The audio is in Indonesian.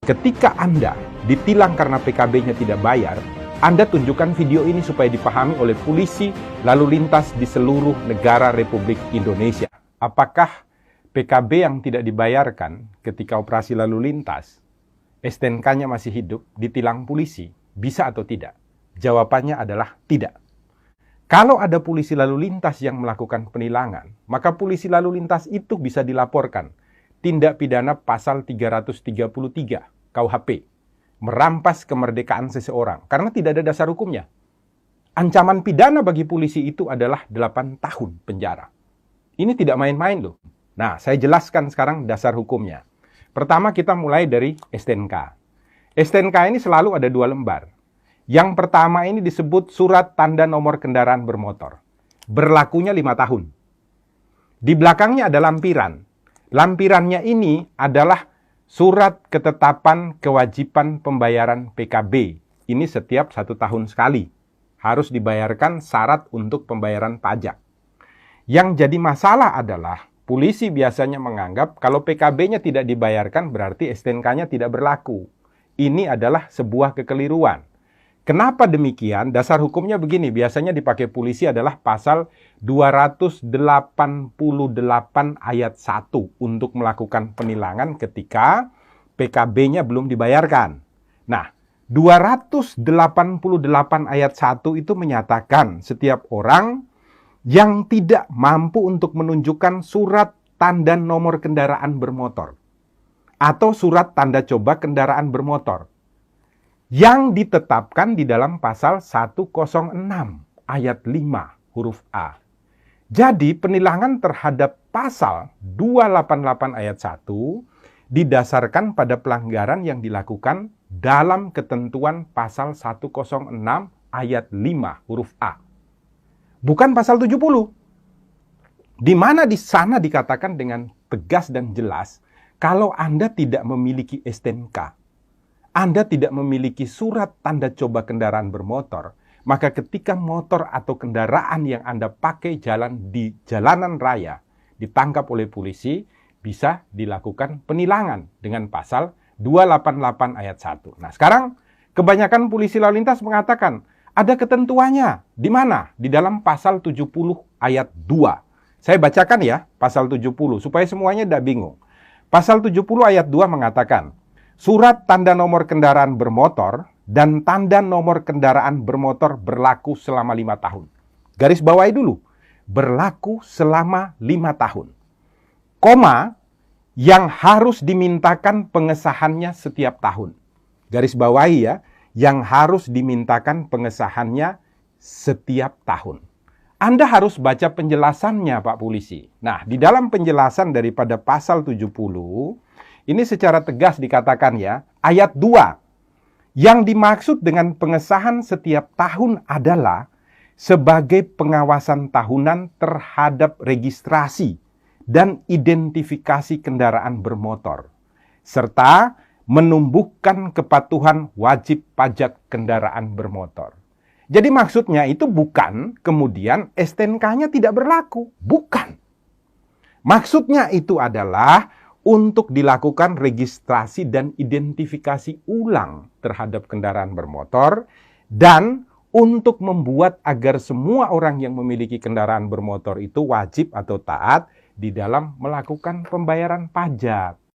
Ketika Anda ditilang karena PKB-nya tidak bayar, Anda tunjukkan video ini supaya dipahami oleh polisi lalu lintas di seluruh negara Republik Indonesia. Apakah PKB yang tidak dibayarkan ketika operasi lalu lintas, STNK-nya masih hidup, ditilang polisi, bisa atau tidak? Jawabannya adalah tidak. Kalau ada polisi lalu lintas yang melakukan penilangan, maka polisi lalu lintas itu bisa dilaporkan tindak pidana pasal 333 KUHP, merampas kemerdekaan seseorang, karena tidak ada dasar hukumnya. Ancaman pidana bagi polisi itu adalah 8 tahun penjara. Ini tidak main-main loh. Nah, saya jelaskan sekarang dasar hukumnya. Pertama kita mulai dari STNK. STNK ini selalu ada 2 lembar. Yang pertama ini disebut surat tanda nomor kendaraan bermotor. Berlakunya 5 tahun. Di belakangnya ada lampiran. Lampirannya ini adalah surat ketetapan kewajiban pembayaran PKB. Ini setiap 1 tahun sekali. Harus dibayarkan syarat untuk pembayaran pajak. Yang jadi masalah adalah polisi biasanya menganggap kalau PKB-nya tidak dibayarkan berarti STNK-nya tidak berlaku. Ini adalah sebuah kekeliruan. Kenapa demikian? Dasar hukumnya begini, biasanya dipakai polisi adalah pasal 288 ayat 1 untuk melakukan penilangan ketika PKB-nya belum dibayarkan. Nah, 288 ayat 1 itu menyatakan setiap orang yang tidak mampu untuk menunjukkan surat tanda nomor kendaraan bermotor atau surat tanda coba kendaraan bermotor yang ditetapkan di dalam pasal 106 ayat 5 huruf A. Jadi penilangan terhadap pasal 288 ayat 1 didasarkan pada pelanggaran yang dilakukan dalam ketentuan pasal 106 ayat 5 huruf A. Bukan pasal 70. Di mana di sana dikatakan dengan tegas dan jelas kalau Anda tidak memiliki STNK, Anda tidak memiliki surat tanda coba kendaraan bermotor, maka ketika motor atau kendaraan yang Anda pakai jalan di jalanan raya ditangkap oleh polisi, bisa dilakukan penilangan dengan pasal 288 ayat 1. Nah, sekarang kebanyakan polisi lalu lintas mengatakan ada ketentuannya. Di mana? Di dalam pasal 70 ayat 2. Saya bacakan ya, pasal 70 supaya semuanya tidak bingung. Pasal 70 ayat 2 mengatakan, surat tanda nomor kendaraan bermotor dan tanda nomor kendaraan bermotor berlaku selama 5 tahun. Garis bawahi dulu, berlaku selama 5 tahun. Koma, yang harus dimintakan pengesahannya setiap tahun. Garis bawahi ya, yang harus dimintakan pengesahannya setiap tahun. Anda harus baca penjelasannya Pak Polisi. Nah, di dalam penjelasan daripada pasal 70, ini secara tegas dikatakan ya, ayat 2. Yang dimaksud dengan pengesahan setiap tahun adalah sebagai pengawasan tahunan terhadap registrasi dan identifikasi kendaraan bermotor, serta menumbuhkan kepatuhan wajib pajak kendaraan bermotor. Jadi maksudnya itu bukan kemudian STNK-nya tidak berlaku. Bukan. Maksudnya itu adalah untuk dilakukan registrasi dan identifikasi ulang terhadap kendaraan bermotor dan untuk membuat agar semua orang yang memiliki kendaraan bermotor itu wajib atau taat di dalam melakukan pembayaran pajak.